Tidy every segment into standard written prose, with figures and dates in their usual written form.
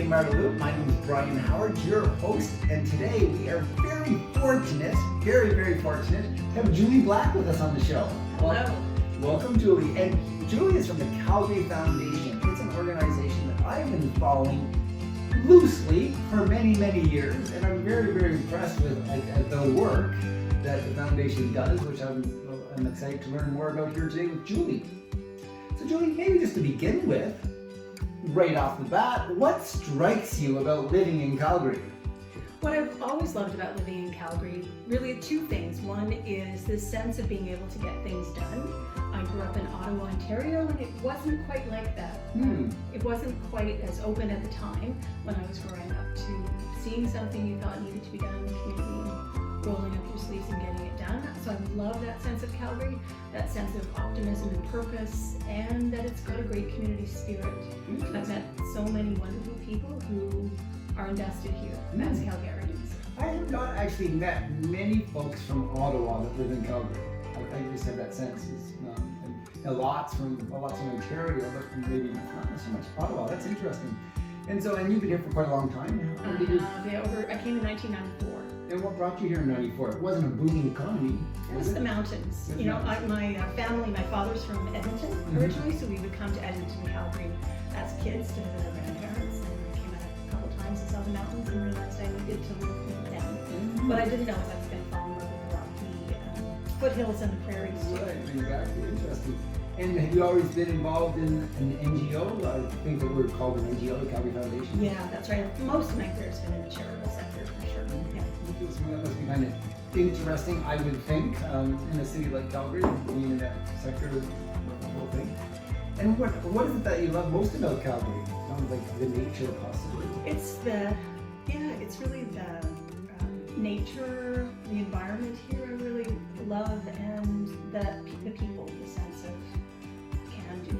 in Marda. My name is Bryon Howard, your host, and today we are very fortunate to have Julie Black with us on the show. Hello. Welcome, Julie. And Julie is from the Calgary Foundation. It's an organization that I've been following loosely for many, many years, and I'm very, very impressed with the work that the foundation does, which I'm excited to learn more about here today with Julie. So Julie, maybe just to begin with, right off the bat, what strikes you about living in Calgary? What I've always loved about living in Calgary, really two things. One is this sense of being able to get things done. I grew up in Ottawa, Ontario, and it wasn't quite like that. It wasn't quite as open at the time when I was growing up to seeing something you thought needed to be done in the community and rolling up your sleeves and getting it done. So I love that sense of Calgary, that sense of optimism and purpose, and that it's got a great community spirit. I've met so many wonderful people who are invested here as Calgarians. I have not actually met many folks from Ottawa that live in Calgary. I just have that sense. And lots from Ontario, but maybe not so much Ottawa. That's interesting. And you've been here for quite a long time. I came in 1994. And what brought you here in '94? It wasn't a booming economy. It was the mountains. My family, my father's from Edmonton originally, so we would come to Edmonton, Calgary as kids to visit our grandparents. And we came out a couple times and saw the mountains and realized I needed to live with them. But I didn't know if I was going to fall in love with the rocky foothills and the prairies. Right, exactly. Interesting. And have you always been involved in an NGO? I think that we're called an NGO, the Calgary Foundation. Yeah, that's right. Most of my career has been in the charitable sector, for sure. Yeah. That must be kind of interesting, I would think, in a city like Calgary, being in that sector, the whole thing. And what is it that you love most about Calgary? Sounds like the nature, possibly. It's really the nature, the environment here I really love, and the people, the sense of can-do.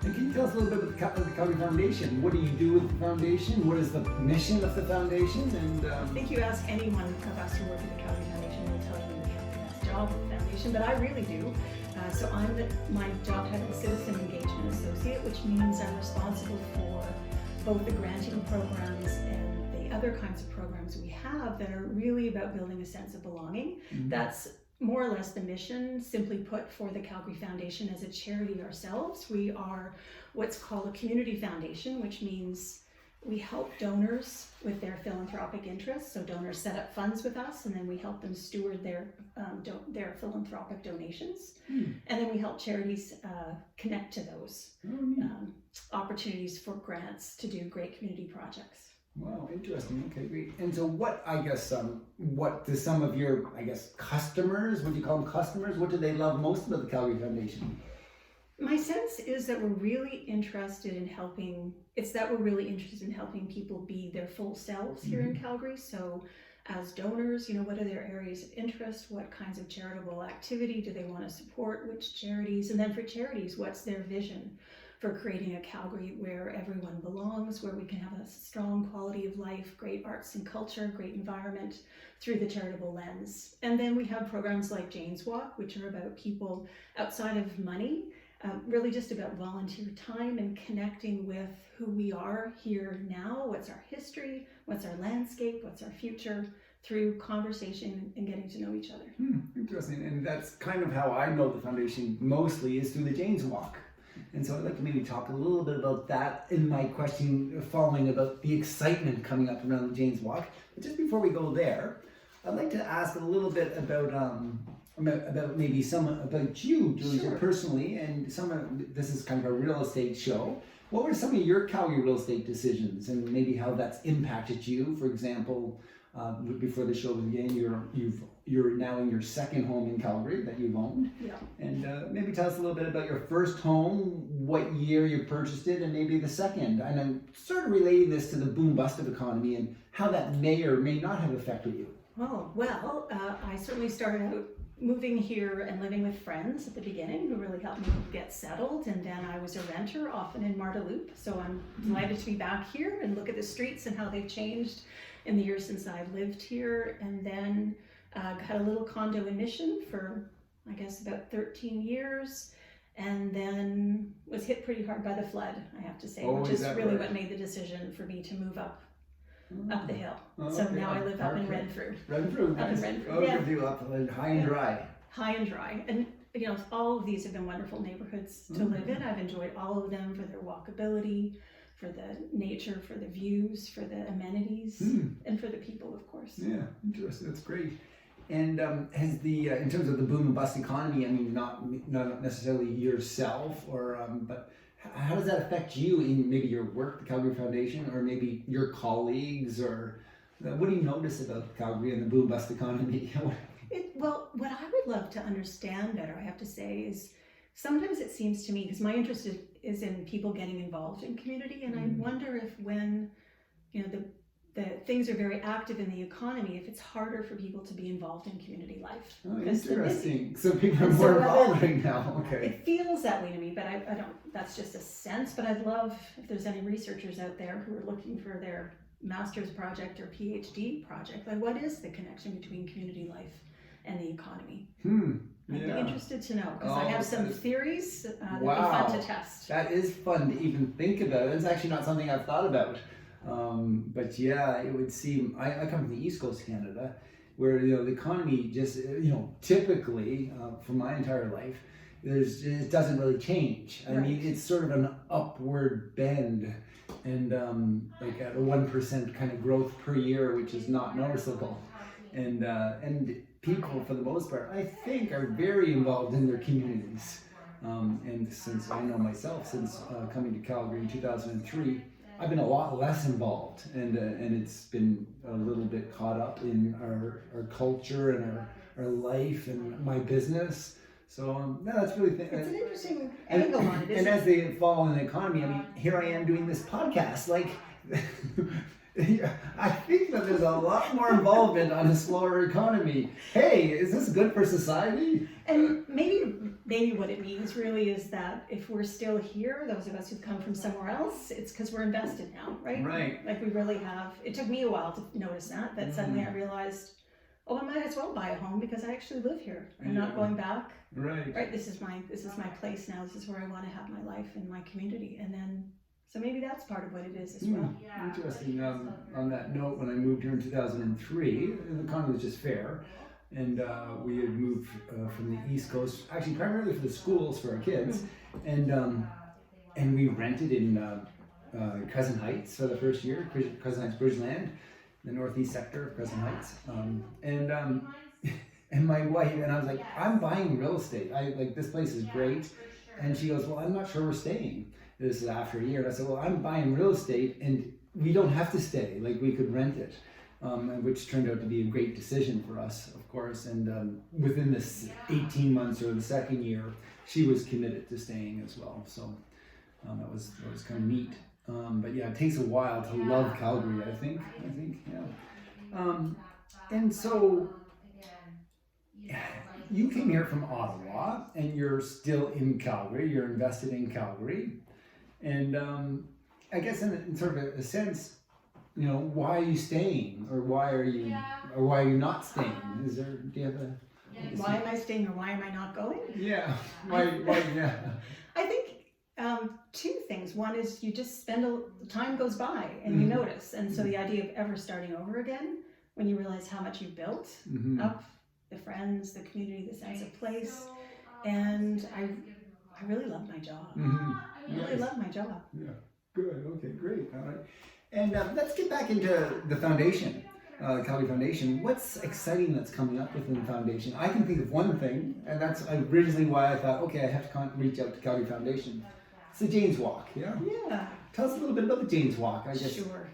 And can you tell us a little bit about the Calgary Foundation? What do you do with the foundation? What is the mission of the foundation? And I think you ask anyone of us who work at the Calgary Foundation, they'll tell you we have the best job at the foundation, but I really do. So my job title is Citizen Engagement Associate, which means I'm responsible for both the granting programs and the other kinds of programs we have that are really about building a sense of belonging. That's more or less the mission, simply put, for the Calgary Foundation as a charity ourselves. We are what's called a community foundation, which means we help donors with their philanthropic interests. So donors set up funds with us, and then we help them steward their philanthropic donations. And then we help charities connect to those opportunities for grants to do great community projects. Wow, interesting. Okay, great. And so what do some of your, customers, what do you call them, customers, what do they love most about the Calgary Foundation? My sense is that we're really interested in helping people be their full selves here in Calgary. So as donors, what are their areas of interest? What kinds of charitable activity do they want to support? Which charities? And then for charities, what's their vision for creating a Calgary where everyone belongs, where we can have a strong quality of life, great arts and culture, great environment through the charitable lens. And then we have programs like Jane's Walk, which are about people outside of money, really just about volunteer time and connecting with who we are here now, what's our history, what's our landscape, what's our future, through conversation and getting to know each other. Interesting. And that's kind of how I know the foundation mostly, is through the Jane's Walk. And so I'd like to maybe talk a little bit about that in my question following about the excitement coming up around the Jane's Walk. But just before we go there, I'd like to ask a little bit about maybe about you, Julie, Sure. Personally, and this is kind of a real estate show. What were some of your Calgary real estate decisions, and maybe how that's impacted you? For example, before the show began, you're now in your second home in Calgary that you've owned. Yeah. And maybe tell us a little bit about your first home, what year you purchased it, and maybe the second. And I'm sort of relating this to the boom-bust of economy and how that may or may not have affected you. Oh, well, I certainly started out moving here and living with friends at the beginning who really helped me get settled, and then I was a renter often in Marda. So I'm delighted to be back here and look at the streets and how they've changed in the years since I lived here. And then had a little condo in Mission for I guess about 13 years, and then was hit pretty hard by the flood, I have to say, Oh, which is is that really right? what made the decision for me to move up the hill. Oh, So okay. now I live up in Okay. Renfrew, Renfrew, Up in nice. Renfrew, Oh, yeah. good deal, up high and dry. high and dry. And you know, all of these have been wonderful neighborhoods to live in. I've enjoyed all of them for their walkability, for the nature, for the views, for the amenities, and for the people, of course. Yeah, interesting. That's great. And has the in terms of the boom and bust economy, I mean, not necessarily yourself, or but how does that affect you in maybe your work, the Calgary Foundation, or maybe your colleagues, or what do you notice about Calgary and the boom bust economy? Well, what I would love to understand better, I have to say, is sometimes it seems to me, because my interest is in people getting involved in community, and I wonder if when, you know, the things are very active in the economy, if it's harder for people to be involved in community life. Oh, Because interesting. So people are And so more whether- involved right now. Okay. It feels that way to me, but I don't, that's just a sense, but I'd love if there's any researchers out there who are looking for their master's project or PhD project, like what is the connection between community life and the economy? I'd be interested to know, because I have some theories that'd be fun to test. That is fun to even think about. It's actually not something I've thought about. But yeah, it would seem, I come from the East Coast Canada, where, you know, the economy just, you know, typically, for my entire life, it doesn't really change. I mean, it's sort of an upward bend, and like at a 1% kind of growth per year, which is not noticeable. And people, for the most part, I think, are very involved in their communities. And since I know myself, since coming to Calgary in 2003, I've been a lot less involved, and it's been a little bit caught up in our culture and our life and my business. So no, that's really It's an interesting angle on it, and as they fall in the economy, I mean, here I am doing this podcast. Like, I think that there's a lot more involvement on a slower economy. Hey, is this good for society? And maybe what it means really is that if we're still here, those of us who've come from somewhere else, it's because we're invested now, right? Right. Like we really have. It took me a while to notice that suddenly I realized, oh, I might as well buy a home because I actually live here. I'm not going back. Right. Right. This is my place now. This is where I want to have my life and my community. And then, so maybe that's part of what it is as well. Interesting. On that note, when I moved here in 2003, the economy was just fair. And we had moved from the East Coast, actually primarily for the schools for our kids, and we rented in Crescent Heights for the first year, Crescent Heights Bridgeland, the northeast sector of Crescent Heights, and my wife and I was like, I'm buying real estate. I like, this place is great, and she goes, well, I'm not sure we're staying. This is after a year, and I said, well, I'm buying real estate, and we don't have to stay. Like, we could rent it. Which turned out to be a great decision for us, of course. And within this 18 months or the second year, she was committed to staying as well. So that was kind of neat. But yeah, it takes a while to love Calgary, I think, yeah. And so you came here from Ottawa, and you're still in Calgary. You're invested in Calgary, and I guess in sort of a sense, you know, why are you staying, or why are you not staying? Do you have a? Why am I staying, or why am I not going? Yeah. Why? Yeah. I think two things. One is you just time goes by and you notice, and so the idea of ever starting over again, when you realize how much you built up, the friends, the community, the sense of place, and I really love my job. I really love my job. Yeah. Good. Okay. Great. All right. And let's get back into the foundation, Calgary Foundation. What's exciting that's coming up within the foundation? I can think of one thing, and that's originally why I thought, okay, I have to reach out to Calgary Foundation. It's the Jane's Walk, yeah? Yeah. Tell us a little bit about the Jane's Walk, I guess. Sure.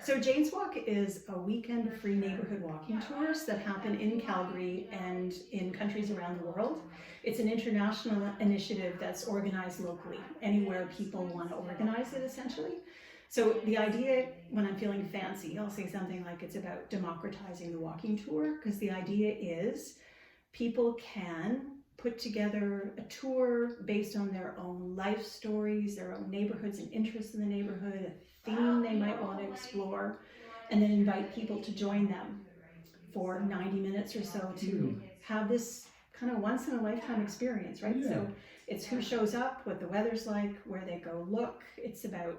So Jane's Walk is a weekend free neighborhood walking tours that happen in Calgary and in countries around the world. It's an international initiative that's organized locally, anywhere people want to organize it, essentially. So the idea, when I'm feeling fancy, I'll say something like it's about democratizing the walking tour, because the idea is people can put together a tour based on their own life stories, their own neighborhoods and interests in the neighborhood, a theme they might want to explore, and then invite people to join them for 90 minutes or so to have this kind of once in a lifetime experience, right? Yeah. So It's who shows up, what the weather's like, where they go look. It's about,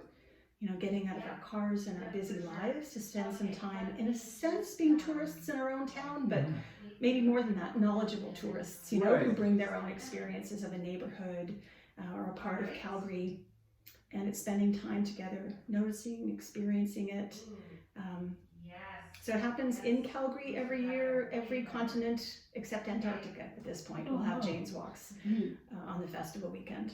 getting out of our cars and our busy lives to spend some time, in a sense, being tourists in our own town, but maybe more than that, knowledgeable tourists, who Right. bring their own experiences of a neighborhood or a part of Calgary. And it's spending time together, noticing, experiencing it. So it happens in Calgary every year, every continent except Antarctica at this point. We'll have Jane's Walks on the festival weekend.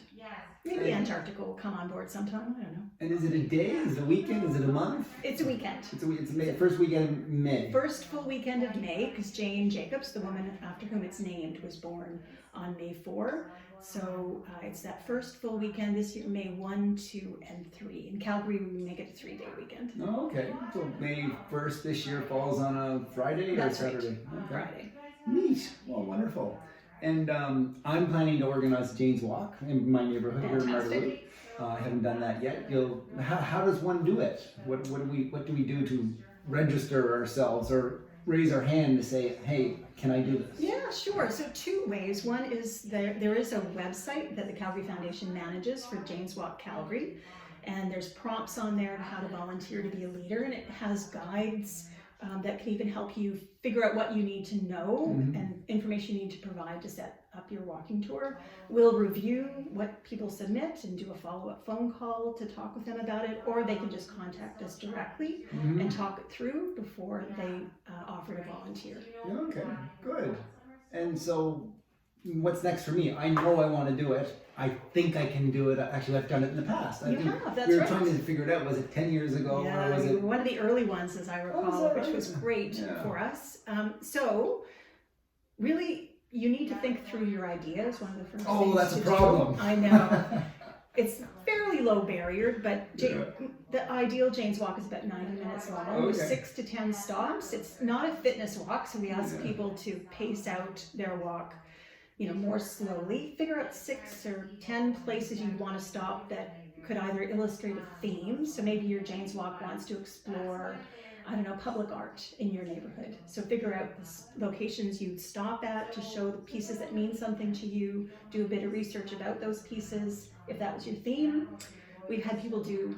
Maybe Antarctica will come on board sometime, I don't know. And is it a day? Is it a weekend? Is it a month? It's a weekend. It's May, first weekend in May. First full weekend of May, because Jane Jacobs, the woman after whom it's named, was born on May 4. So it's that first full weekend this year, May 1, 2, and 3. In Calgary, we make it a 3-day weekend. Oh, okay. So May 1st this year falls on a Friday That's or Saturday? right. Okay. Friday. Neat. Well, wonderful. And I'm planning to organize Jane's Walk in my neighborhood here in Marda. Fantastic. I haven't done that yet. How does one do it? What do we do to register ourselves or raise our hand to say, hey, can I do this? Yeah, sure. So 2 ways. One is there is a website that the Calgary Foundation manages for Jane's Walk Calgary, and there's prompts on there to how to volunteer to be a leader, and it has guides that can even help you figure out what you need to know and information you need to provide to set up your walking tour. We'll review what people submit and do a follow-up phone call to talk with them about it, or they can just contact us directly and talk it through before they offer to volunteer. Okay, good. And so what's next for me? I know I want to do it. I think I can do it. Actually, I've done it in the past. You have, that's we were right. trying to figure it out. Was it 10 years ago? Yeah, or was you it... were one of the early ones, as I recall, that which right? was great Yeah. for us. So really, you need to think through your ideas. One of the first Oh, things that's to a problem. do. I know. It's fairly low barrier, but Yeah. the ideal Jane's Walk is about 90 minutes long with Okay. 6 to 10 stops. It's not a fitness walk, so we ask Yeah. people to pace out their walk, more slowly. Figure out 6 or 10 places you'd want to stop that could either illustrate a theme. So maybe your Jane's Walk wants to explore, public art in your neighborhood. So figure out the locations you'd stop at to show the pieces that mean something to you. Do a bit of research about those pieces, if that was your theme. We've had people do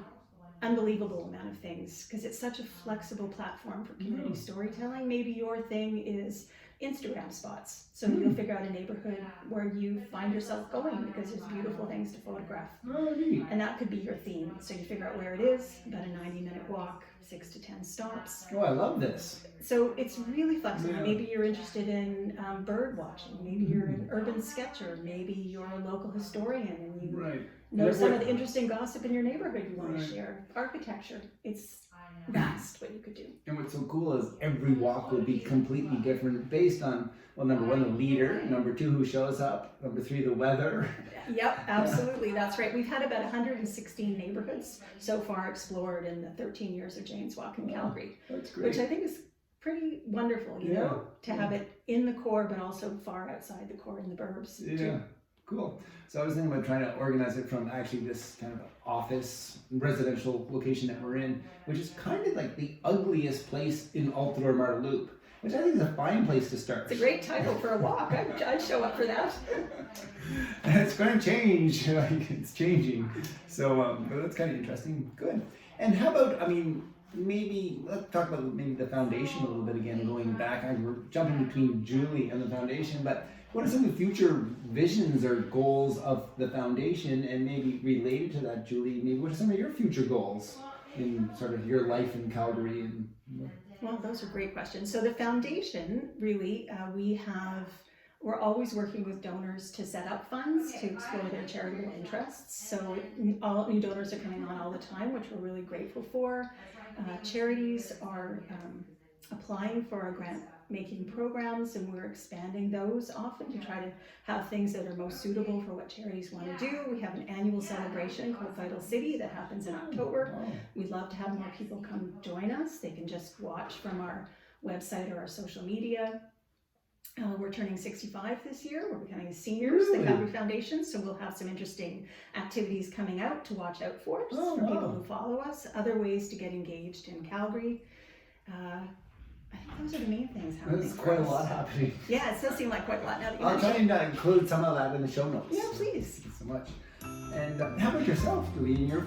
unbelievable amount of things because it's such a flexible platform for community storytelling. Maybe your thing is Instagram spots. So you'll figure out a neighborhood where you find yourself going because there's beautiful things to photograph. Oh, neat. And that could be your theme. So you figure out where it is, about a 90-minute walk, 6 to 10 stops. Oh, I love this. So it's really flexible. Yeah. Maybe you're interested in bird watching. Maybe you're an urban sketcher. Maybe you're a local historian and you Right. know some of Every- the interesting gossip in your neighborhood you want Right. to share. Architecture. It's vast what you could do. And what's so cool is every walk will be completely different based on, well, number 1, the leader, number 2, who shows up, number 3, the weather. Yep, absolutely. That's right. We've had about 116 neighborhoods so far explored in the 13 years of Jane's Walk in Calgary, That's great. which I think is pretty wonderful, to have it in the core, but also far outside the core in the burbs. Yeah, too. cool. So I was thinking about trying to organize it from actually this kind of office residential location that we're in, which is kind of like the ugliest place in Altadore Marda Loop, which I think is a fine place to start. It's a great title for a walk. I'd show up for that. And it's going to change. Like, it's changing. So but that's kind of interesting. Good. And how about, maybe let's talk about maybe the foundation a little bit again, going back. We're jumping between Julie and the foundation, but what are some of the future visions or goals of the foundation, and maybe related to that, Julie, maybe what are some of your future goals in sort of your life in Calgary? And Well, those are great questions. So the foundation, really, we're always working with donors to set up funds to explore their charitable interests. So all new donors are coming on all the time, which we're really grateful for. Charities are applying for our grant-making programs, and we're expanding those often to try to have things that are most suitable for what charities want to do. We have an annual celebration called Vital City that happens in October. We'd love to have more people come join us. They can just watch from our website or our social media. We're turning 65 this year. We're becoming seniors, Really? the Calgary Foundation, so we'll have some interesting activities coming out to watch out for Oh, people wow. who follow us. Other ways to get engaged in Calgary. I think those are the main things happening. There's for quite a us. lot happening. Yeah, it does seem like quite a lot now that you I'll try mention and include some of that in the show notes. it. Yeah, please. Thank you so much. And how about yourself, Julie? Your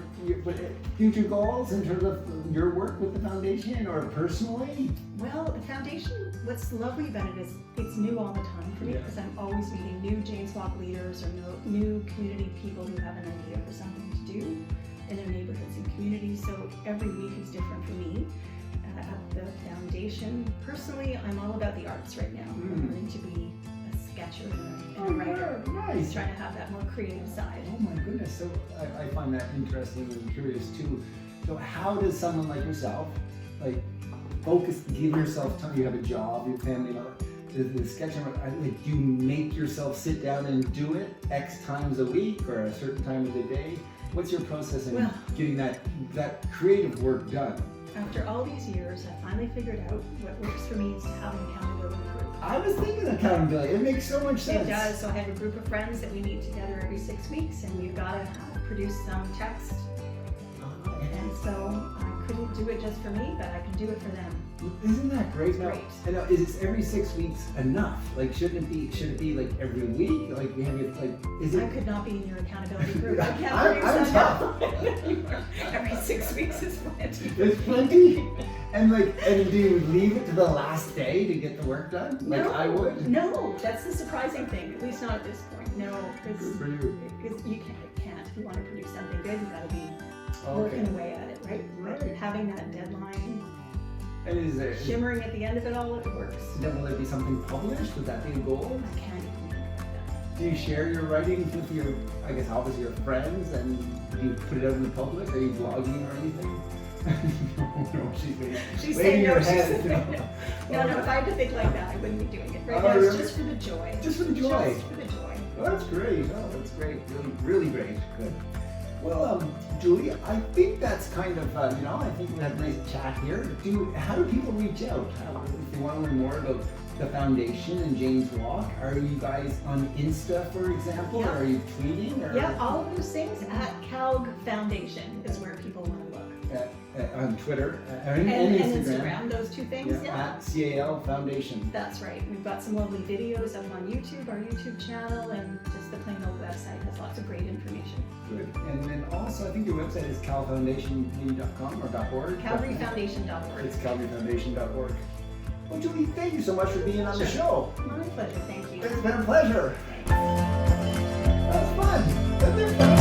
future goals in terms of your work with the foundation or personally? Well, the foundation, what's lovely about it is it's new all the time for me Yeah. because I'm always meeting new James Walk leaders or new community people who have an idea for something to do in their neighborhoods and communities. So every week is different for me. At the foundation, personally, I'm all about the arts right now. I'm learning to be a sketcher and a writer. Nice. Trying to have that more creative side. Oh my goodness, so I find that interesting and curious too. So how does someone like yourself, like, give yourself time? You have a job, your family, the sketching, like, do you make yourself sit down and do it X times a week or a certain time of the day? What's your process in getting that creative work done? After all these years, I finally figured out what works for me is to have an accountability group. I was thinking accountability. It makes so much sense. It does. So I have a group of friends that we meet together every 6 weeks, and we've got to produce some text. And so I couldn't do it just for me, but I can do it for them. Isn't that great? It's great. And is every 6 weeks enough? Like, should it be like every week? Like, we have it, like, is it? I could not be in your accountability group. I can't I'm produce tough. Every 6 weeks is plenty. There's plenty. And do you leave it to the last day to get the work done? Like No, I would. No, that's the surprising thing. At least not at this point. No, Good for you. you can't. If you want to produce something good, you got to be Okay. working away at it, right? Right. Having that deadline, And is there? shimmering at the end of it all, it works. Then will there be something published? Would that be a goal? I can't even think about Do you share your writings with your, I guess, obviously your friends, and do you put it out in the public? Are you blogging or anything? no, She's waving saying your no, she's head. saying no. No, if I had to think like that, I wouldn't be doing it. Right Oh, now, it's really? just for the joy. Just for the joy. Just for the joy. Oh, that's great. Oh, that's great. Really, really great. Good. Well, Julie, I think that's kind of, I think we had a nice chat here. How do people reach out? If they want to learn more about the foundation and James Walk, are you guys on Insta, for example? Yeah. Or are you tweeting? Or Yeah, all of those things at Calgary Foundation is where people want to look. On Twitter And Instagram. Instagram, those two things, yeah. At CAL Foundation. That's right. We've got some lovely videos up on YouTube, our YouTube channel, and just the plain old website has lots of great information. Good. And then also, I think your website is calfoundation.com or .org. CalgaryFoundation.org. It's calgaryfoundation.org. Well, Julie, thank you so much for being on the show. My pleasure, thank you. It's been a pleasure. Thanks. That was fun. Isn't it fun?